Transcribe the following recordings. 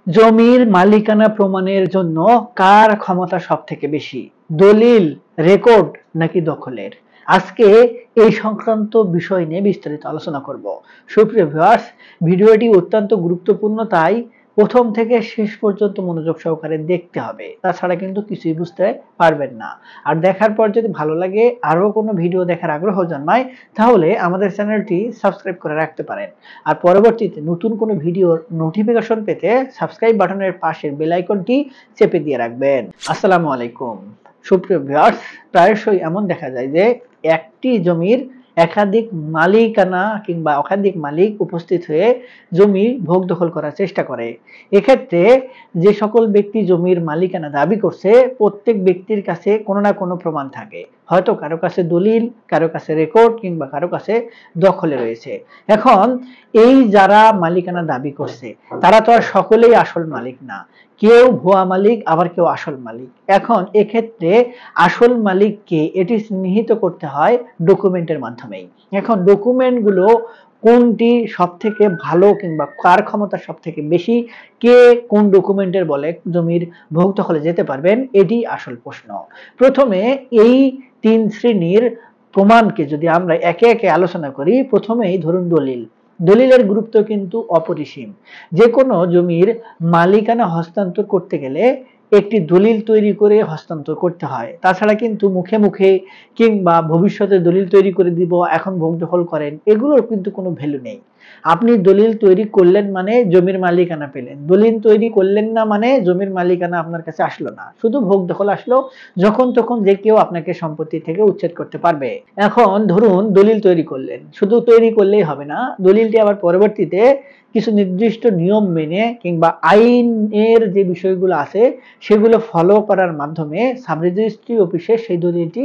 জমির মালিকানা প্রমাণের জন্য কার ক্ষমতা সব থেকে বেশি, দলিল, রেকর্ড নাকি দখলের? আজকে এই সংক্রান্ত বিষয় নিয়ে বিস্তারিত আলোচনা করব। সুপ্রিয় ভিউয়ার্স, ভিডিওটি অত্যন্ত গুরুত্বপূর্ণ, তাই প্রথম থেকে শেষ পর্যন্ত মনোযোগ সহকারে দেখতে হবে, তাছাড়া কিন্তু কিছুই বুঝতে পারবেন না। আর দেখার পর যদি ভালো লাগে, আরো কোনো ভিডিও দেখার আগ্রহ জন্মায়, তাহলে আমাদের চ্যানেলটি সাবস্ক্রাইব করে রাখতে পারেন। আর পরবর্তীতে নতুন কোনো ভিডিওর নোটিফিকেশন পেতে সাবস্ক্রাইব বাটনের পাশের বেল আইকনটি চেপে দিয়ে রাখবেন। আসসালামু আলাইকুম। সুপ্রিয় ভিউয়ার্স, প্রায়শই এমন দেখা যায় যে একটি জমির একাধিক মালিকানা কিংবা একাধিক মালিক উপস্থিত হয়ে জমি ভোগ দখল করার চেষ্টা করে। এক্ষেত্রে যে সকল ব্যক্তি জমির মালিকানা দাবি করছে, প্রত্যেক ব্যক্তির কাছে কোনো না কোনো প্রমাণ থাকে। হয়তো কারো কাছে দলিল, কারো কাছে রেকর্ড কিংবা কারো কাছে দখলে রয়েছে। এখন এই যারা মালিকানা দাবি করছে, তারা তো আর সকলেই আসল মালিক না। কেউ ভুয়া মালিক, আবার কেউ আসল মালিক। এখন এক্ষেত্রে আসল মালিককে এটি চিহ্নিত করতে হয় ডকুমেন্টের মাধ্যমেই। এখন ডকুমেন্টগুলো কোনটি সব থেকে ভালো কিংবা কার ক্ষমতা সব থেকে বেশি, কে কোন ডকুমেন্টের বলে জমির ভোগ দখলে যেতে পারবেন, এটি আসল প্রশ্ন। প্রথমে এই তিন শ্রেণীর প্রমাণকে যদি আমরা একে একে আলোচনা করি, প্রথমেই ধরুন দলিল। দলিলের গুরুত্ব কিন্তু অপরিসীম। যে কোনো জমির মালিকানা হস্তান্তর করতে গেলে একটি দলিল তৈরি করে হস্তান্তর করতে হয়। তাছাড়া কিন্তু মুখে মুখে কিংবা ভবিষ্যতে দলিল তৈরি করে দিব, এখন ভোগ দখল করেন, এগুলোর কিন্তু কোনো ভ্যালু নেই। আপনি দলিল তৈরি করলেন মানে জমির মালিকানা পেলেন, দলিল তৈরি করলেন না মানে জমির মালিকানা আপনার কাছে আসলো না, শুধু ভোগ দখল আসলো। যখন তখন যে কেউ আপনাকে সম্পত্তি থেকে উচ্ছেদ করতে পারবে। এখন ধরুন দলিল তৈরি করলেন, শুধু তৈরি করলেই হবে না, দলিলটি আবার পরবর্তীতে কিছু নির্দিষ্ট নিয়ম মেনে কিংবা আইনের যে বিষয়গুলো আছে সেগুলো ফলো করার মাধ্যমে সাব রেজিস্ট্রি অফিসে সেই দলিলটি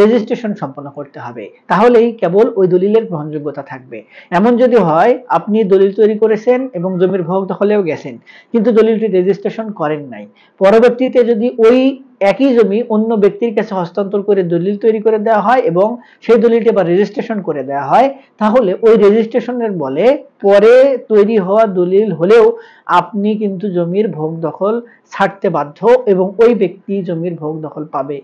রেজিস্ট্রেশন সম্পন্ন করতে হবে। তাহলেই কেবল ওই দলিলের গ্রহণযোগ্যতা থাকবে। এমন যদি হয় আপনি দলিল তৈরি করেছেন এবং জমির ভোগ দখলেও গেছেন, কিন্তু দলিলটি রেজিস্ট্রেশন করেন নাই, পরবর্তীতে যদি ওই একই জমি অন্য ব্যক্তির কাছে হস্তান্তর করে দলিল তৈরি করে দেওয়া হয় এবং সেই দলিলটি আবার রেজিস্ট্রেশন করে দেওয়া হয়, তাহলে ওই রেজিস্ট্রেশনের বলে পরে তৈরি হওয়া দলিল হলেও আপনি কিন্তু জমির ভোগ দখল ছাড়তে বাধ্য এবং ওই ব্যক্তি জমির ভোগ দখল পাবে।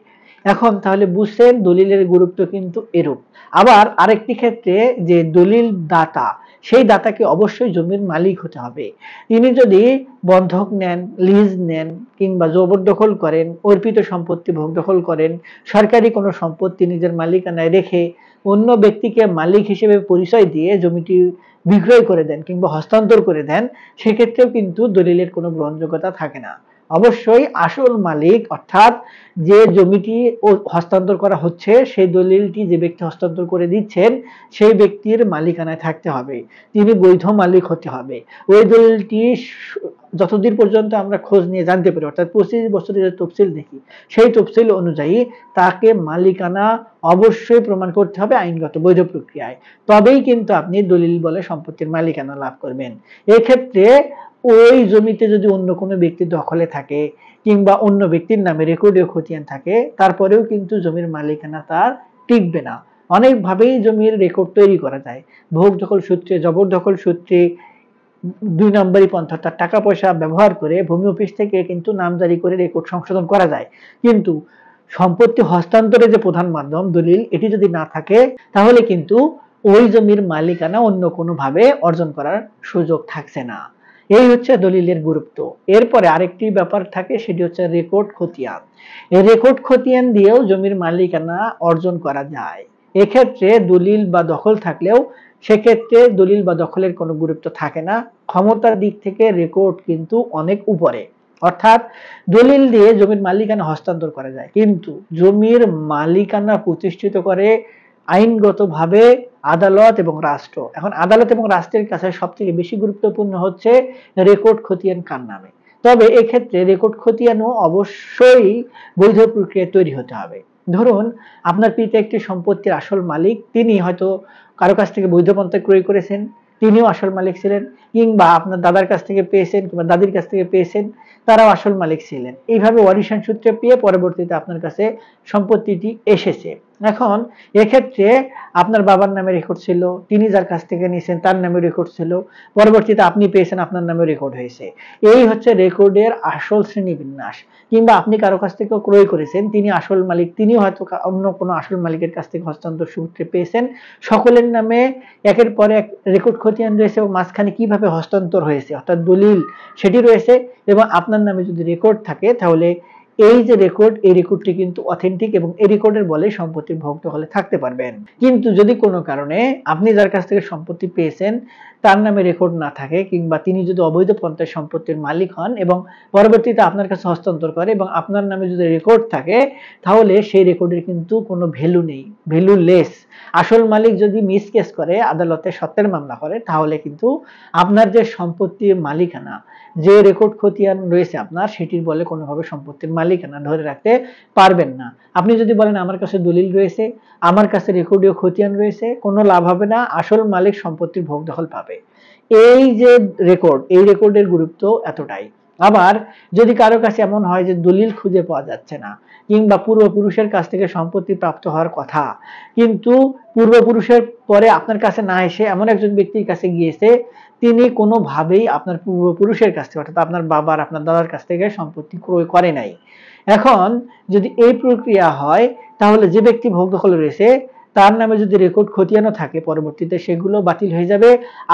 এখন তাহলে বুঝছেন দলিলের গুরুত্ব কিন্তু এরূপ। আবার আরেকটি ক্ষেত্রে যে দলিল দাতা, সেই দাতাকে অবশ্যই জমির মালিক হতে হবে। তিনি যদি বন্ধক নেন, লিজ নেন কিংবা জবরদখল করেন, অর্পিত সম্পত্তি ভোগ দখল করেন, সরকারি কোনো সম্পত্তি নিজের মালিকানায় রেখে অন্য ব্যক্তিকে মালিক হিসেবে পরিচয় দিয়ে জমিটি বিক্রয় করে দেন কিংবা হস্তান্তর করে দেন, সেক্ষেত্রেও কিন্তু দলিলের কোনো গ্রহণযোগ্যতা থাকে না। অবশ্যই আসল মালিক অর্থাৎ যে জমিটি হস্তান্তর করা হচ্ছে সেই দলিলটি যে ব্যক্তি হস্তান্তর করে দিচ্ছেন সেই ব্যক্তির মালিকানায় থাকতে হবে, তিনি বৈধ মালিক হতে হবে। ওই দলিলটি যতদিন পর্যন্ত আমরা খোঁজ নিয়ে জানতে পারি, অর্থাৎ 25 বছরের যে তফসিল দেখি, সেই তফসিল অনুযায়ী তাকে মালিকানা অবশ্যই প্রমাণ করতে হবে আইনগত বৈধ প্রক্রিয়ায়, তবেই কিন্তু আপনি দলিল বলে সম্পত্তির মালিকানা লাভ করবেন। এক্ষেত্রে ওই জমিতে যদি অন্য কোনো ব্যক্তি দখলে থাকে কিংবা অন্য ব্যক্তির নামে রেকর্ডীয় খতিয়ান থাকে, তারপরেও কিন্তু জমির মালিকানা তার টিকবে না। অনেকভাবেই জমির রেকর্ড তৈরি করা যায়, ভোগ দখল সূত্রে, জবরদখল সূত্রে, 2 নম্বরই পন্থা, তার টাকা পয়সা ব্যবহার করে ভূমি অফিস থেকে কিন্তু নামজারি করে রেকর্ড সংশোধন করা যায়। কিন্তু সম্পত্তি হস্তান্তরের যে প্রধান মাধ্যম দলিল, এটি যদি না থাকে তাহলে কিন্তু ওই জমির মালিকানা অন্য কোনো ভাবে অর্জন করার সুযোগ থাকছে না। এই হচ্ছে দলিলের গুরুত্ব। এরপরে আরেকটি ব্যাপার থাকে, সেটি হচ্ছে রেকর্ড খতিয়ান। এই রেকর্ড খতিয়ান দিয়েও জমির মালিকানা অর্জন করা যায়। এক্ষেত্রে দলিল বা দখল থাকলেও সেক্ষেত্রে দলিল বা দখলের কোনো গুরুত্ব থাকে না, ক্ষমতার দিক থেকে রেকর্ড কিন্তু অনেক উপরে। অর্থাৎ দলিল দিয়ে জমির মালিকানা হস্তান্তর করা যায়, কিন্তু জমির মালিকানা প্রতিষ্ঠিত করে আইনগতভাবে আদালত এবং রাষ্ট্র। এখন আদালত এবং রাষ্ট্রের কাছে সবথেকে বেশি গুরুত্বপূর্ণ হচ্ছে রেকর্ড খতিয়ান কার নামে। তবে এক্ষেত্রে রেকর্ড খতিয়ানও অবশ্যই বৈধ প্রক্রিয়ায় তৈরি হতে হবে। ধরুন আপনার পিতা একটি সম্পত্তির আসল মালিক, তিনি হয়তো কারো কাছ থেকে বৈধ পন্থায় ক্রয় করেছেন, তিনিও আসল মালিক ছিলেন, কিংবা আপনার দাদার কাছ থেকে পেয়েছেন কিংবা দাদির কাছ থেকে পেয়েছেন, তারাও আসল মালিক ছিলেন। এইভাবে ওয়ারিশান সূত্রে পেয়ে পরবর্তীতে আপনার কাছে সম্পত্তিটি এসেছে। এখন এক্ষেত্রে আপনার বাবার নামে রেকর্ড ছিল, তিনি যার কাছ থেকে নিয়েছেন তার নামে রেকর্ড ছিল, পরবর্তীতে আপনি পেয়েছেন আপনার নামে রেকর্ড হয়েছে। এই হচ্ছে রেকর্ডের আসল শ্রেণীবিন্যাস। কিংবা আপনি কারো কাছ থেকে ক্রয় করেছেন, তিনি আসল মালিক, তিনি হয়তো অন্য কোনো আসল মালিকের কাছ থেকে হস্তান্তর সূত্রে পেয়েছেন। সকলের নামে একের পর এক রেকর্ড খতিয়ান রয়েছে এবং মাঝখানে কিভাবে হস্তান্তর হয়েছে অর্থাৎ দলিল সেটি রয়েছে। এবং আপনার নামে যদি রেকর্ড থাকে তাহলে এই যে রেকর্ড, এই রেকর্ডটি কিন্তু অথেন্টিক এবং এই রেকর্ডের বলে সম্পত্তির ভোগ দখলে থাকতে পারবেন। কিন্তু যদি কোনো কারণে আপনি যার কাছ থেকে সম্পত্তি পেয়েছেন তার নামে রেকর্ড না থাকে, কিংবা তিনি যদি অবৈধ পন্থায় সম্পত্তির মালিক হন এবং পরবর্তীতে আপনার কাছে হস্তান্তর করে এবং আপনার নামে যদি রেকর্ড থাকে, তাহলে সেই রেকর্ডের কিন্তু কোনো ভ্যালু নেই, ভ্যালুলেস। আসল মালিক যদি মিসকেস করে, আদালতে সত্যের মামলা করে, তাহলে কিন্তু আপনার যে সম্পত্তির মালিকানা, যে রেকর্ড খতিয়ান রয়েছে আপনার, সেটির বলে কোনোভাবে সম্পত্তির মালিকানা ধরে রাখতে পারবেন না। আপনি যদি বলেন আমার কাছে দলিল রয়েছে, আমার কাছে রেকর্ডীয় খতিয়ান রয়েছে, কোনো লাভ হবে না, আসল মালিক সম্পত্তির ভোগ দখল পাবে। এই যে রেকর্ড, এই রেকর্ডের গুরুত্ব এতটাই। আবার যদি কারো কাছে এমন হয় যে দলিল খুঁজে পাওয়া যাচ্ছে না, কিংবা পূর্বপুরুষের কাছ থেকে সম্পত্তি প্রাপ্ত হওয়ার কথা, কিন্তু পূর্বপুরুষের পরে আপনার কাছে না এসে এমন একজন ব্যক্তির কাছে গিয়েছে, তিনি কোনোভাবেই আপনার পূর্বপুরুষের কাছ থেকে অর্থাৎ আপনার বাবার, আপনার দাদার কাছ থেকে সম্পত্তি ক্রয় করে নাই। এখন যদি এই প্রক্রিয়া হয়, তাহলে যে ব্যক্তি ভোগ দখলে রয়েছে তার নামে যদি রেকর্ড খতিয়ানও থাকে, পরবর্তীতে সেগুলো বাতিল হয়ে যাবে।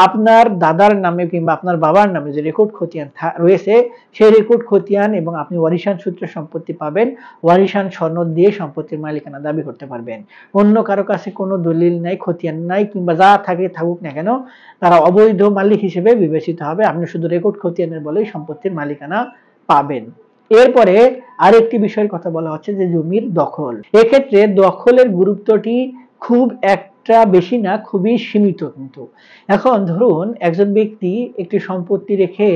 আপনার দাদার নামে কিংবা আপনার বাবার নামে যে রেকর্ড খতিয়ান রয়েছে, সেই রেকর্ড খতিয়ান এবং আপনি ওয়ারিশান সূত্রে সম্পত্তি পাবেন, ওয়ারিশান সনদ দিয়ে সম্পত্তির মালিকানা দাবি করতে পারবেন। অন্য কারো কাছে কোনো দলিল নাই, খতিয়ান নাই, কিংবা যা থাকে থাকুক না কেন, তারা অবৈধ মালিক হিসেবে বিবেচিত হবে। আপনি শুধু রেকর্ড খতিয়ানের বলেই সম্পত্তির মালিকানা পাবেন। এরপরে আরেকটি বিষয়ের কথা বলা হচ্ছে যে জমির দখল। এক্ষেত্রে দখলের গুরুত্বটি খুব একটা বেশি না, খুবই সীমিত। কিন্তু এখন ধরুন একজন ব্যক্তি একটি সম্পত্তি রেখে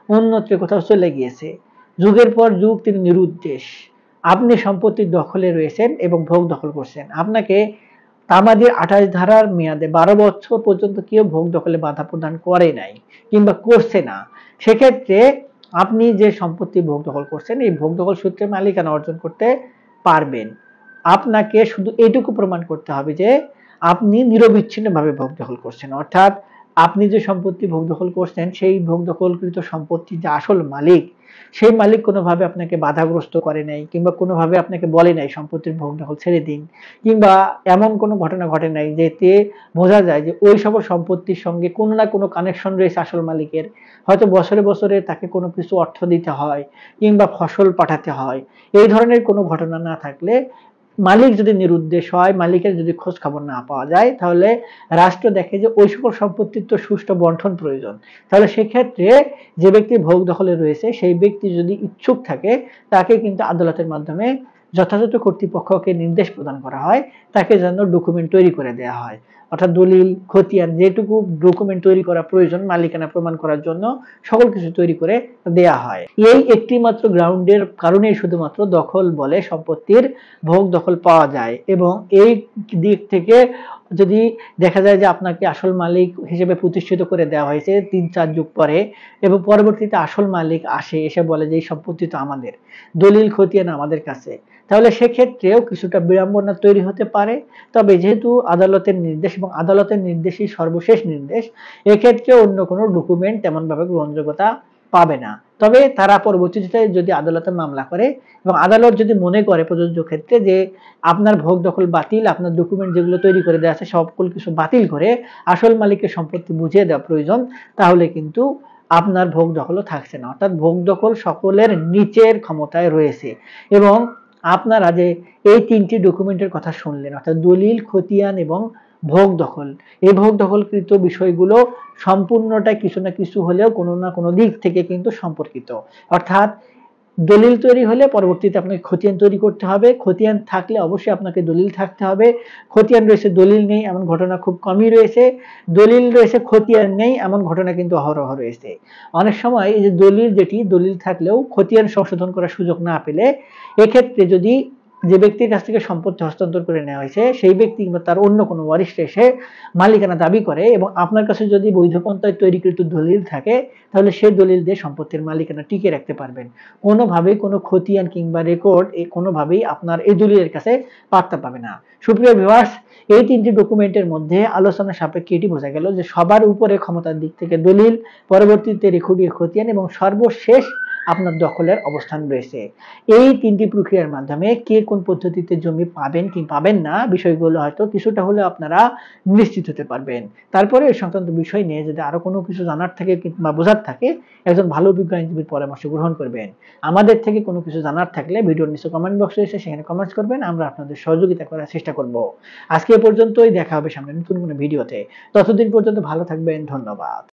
অন্যত্র কোথাও চলে গিয়েছে, যুগের পর যুগ তিনি নিরুদ্দেশ। আপনি সম্পত্তির দখলে রয়েছেন এবং ভোগ দখল করছেন। আপনাকে তামাদির 28 ধারার মেয়াদে 12 বছর পর্যন্ত কেউ ভোগ দখলে বাধা প্রদান করে নাই কিংবা করছে না। সেক্ষেত্রে আপনি যে সম্পত্তি ভোগ দখল করছেন, এই ভোগ দখল সূত্রে মালিকানা অর্জন করতে পারবেন। আপনাকে শুধু এইটুকু প্রমাণ করতে হবে যে আপনি নিরবিচ্ছিন্নভাবে ভোগ দখল করছেন, অর্থাৎ আপনি যে সম্পত্তি ভোগ দখল করছেন, সেই ভোগ দখলকৃত সম্পত্তি যে আসল মালিক, সেই মালিক কোনোভাবে আপনাকে বাধাগ্রস্ত করে নাই, কিংবা কোনোভাবে আপনাকে বলে নাই সম্পত্তির ভোগ দখল ছেড়ে দিন, কিংবা এমন কোনো ঘটনা ঘটে নাই যেতে বোঝা যায় যে ওই সকল সম্পত্তির সঙ্গে কোনো না কোনো কানেকশন রয়েছে আসল মালিকের। হয়তো বছরে বছরে তাকে কোনো কিছু অর্থ দিতে হয়, কিংবা ফসল পাঠাতে হয়। এই ধরনের কোনো ঘটনা না থাকলে, মালিক যদি নিরুদ্দেশ হয়, মালিকের যদি খোঁজ খবর না পাওয়া যায়, তাহলে রাষ্ট্র দেখে যে ওই সকল সম্পত্তির তো সুষ্ঠু বন্টন প্রয়োজন। তাহলে সেক্ষেত্রে যে ব্যক্তি ভোগ দখলে রয়েছে, সেই ব্যক্তি যদি ইচ্ছুক থাকে, তাকে কিন্তু আদালতের মাধ্যমে যথাযথ কর্তৃপক্ষকে নির্দেশ প্রদান করা হয়, তাকে যেন ডকুমেন্ট তৈরি করে দেওয়া হয়। অর্থাৎ দলিল, খতিয়ান, যেটুকু ডকুমেন্ট তৈরি করা প্রয়োজন মালিকানা প্রমাণ করার জন্য, সকল কিছু তৈরি করে দেয়া হয়। এই একটি মাত্র গ্রাউন্ডের কারণেই শুধুমাত্র দখল বলে সম্পত্তির ভোগ দখল পাওয়া যায়। এবং এই দিক থেকে যদি দেখা যায় যে আপনাকে আসল মালিক হিসেবে প্রতিষ্ঠিত করে দেওয়া হয়েছে 3-4 যুগ পরে, এবং পরবর্তীতে আসল মালিক আসে, এসে বলে যে এই সম্পত্তি তো আমাদের, দলিল খতিয়ান আমাদের কাছে, তাহলে সেক্ষেত্রেও কিছুটা বিড়ম্বনা তৈরি হতে পারে। তবে যেহেতু আদালতের নির্দেশ এবং আদালতের নির্দেশই সর্বশেষ নির্দেশ, এক্ষেত্রে অন্য কোনো ডকুমেন্ট তেমন ভাবে গ্রহণযোগ্যতা পাবে না। তবে তারা পরবর্তীতে যদি আদালতে মামলা করে এবং আদালত যদি মনে করে প্রযোজ্য ক্ষেত্রে যে আপনার ভোগ দখল বাতিল, আপনার ডকুমেন্ট যেগুলো তৈরি করে দেওয়া আছে সকল কিছু বাতিল করে আসল মালিকের সম্পত্তি বুঝিয়ে দেওয়া প্রয়োজন, তাহলে কিন্তু আপনার ভোগ দখলও থাকছে না। অর্থাৎ ভোগ দখল সকলের নিচের ক্ষমতায় রয়েছে। এবং আপনারা যে এই 3টি ডকুমেন্টের কথা শুনলেন, অর্থাৎ দলিল, খতিয়ান এবং ভোগ দখল, এই ভোগ দখলকৃত বিষয়গুলো সম্পূর্ণটা কিছু না কিছু হলেও কোনো না কোনো দিক থেকে কিন্তু সম্পর্কিত। অর্থাৎ দলিল তৈরি হলে পরবর্তীতে আপনাকে খতিয়ান তৈরি করতে হবে, খতিয়ান থাকলে অবশ্যই আপনাকে দলিল থাকতে হবে। খতিয়ান রয়েছে, দলিল নেই, এমন ঘটনা খুব কমই রয়েছে। দলিল রয়েছে, খতিয়ান নেই, এমন ঘটনা কিন্তু অহরহ রয়েছে। অনেক সময় এই যে দলিল, যেটি দলিল থাকলেও খতিয়ান সংশোধন করার সুযোগ না পেলে, এক্ষেত্রে যদি যে ব্যক্তির কাছ থেকে সম্পত্তি হস্তান্তর করে নেওয়া হয়েছে সেই ব্যক্তি কিংবা তার অন্য কোনো ওয়ারিশ এসে মালিকানা দাবি করে এবং আপনার কাছে যদি বৈধ পন্থায় তৈরিকৃত দলিল থাকে তাহলে সেই দলিল দিয়ে সম্পত্তির মালিকানা টিকে রাখতে পারবেন। কোনোভাবেই কোনো খতিয়ান কিংবা রেকর্ড কোনোভাবেই আপনার এই দলিলের কাছে পাত্তা পাবে না। সুপ্রিয় ভিউয়ার্স, এই তিনটি ডকুমেন্টের মধ্যে আলোচনা সাপেক্ষে এটি বোঝা গেল যে সবার উপরে ক্ষমতার দিক থেকে দলিল, পরবর্তীতে রেকর্ডীয় খতিয়ান এবং সর্বশেষ আপনার দখলের অবস্থান রয়েছে। এই তিনটি প্রক্রিয়ার মাধ্যমে কে কোন পদ্ধতিতে জমি পাবেন কি পাবেন না বিষয়গুলো হয়তো কিছুটা হলেও আপনারা নিশ্চিত হতে পারবেন। তারপরে এই সংক্রান্ত বিষয় নিয়ে যদি আরো কোনো কিছু জানার থাকে কিংবা বোঝার থাকে একজন ভালো অভিজ্ঞ আইনজীবীর পরামর্শ গ্রহণ করবেন। আমাদের থেকে কোনো কিছু জানার থাকলে ভিডিওর নিচে কমেন্ট বক্সে এসে সেখানে কমেন্টস করবেন, আমরা আপনাদের সহযোগিতা করার চেষ্টা করব। আজকে এ পর্যন্তই, দেখা হবে সামনে নতুন কোনো ভিডিওতে। ততদিন পর্যন্ত ভালো থাকবেন, ধন্যবাদ।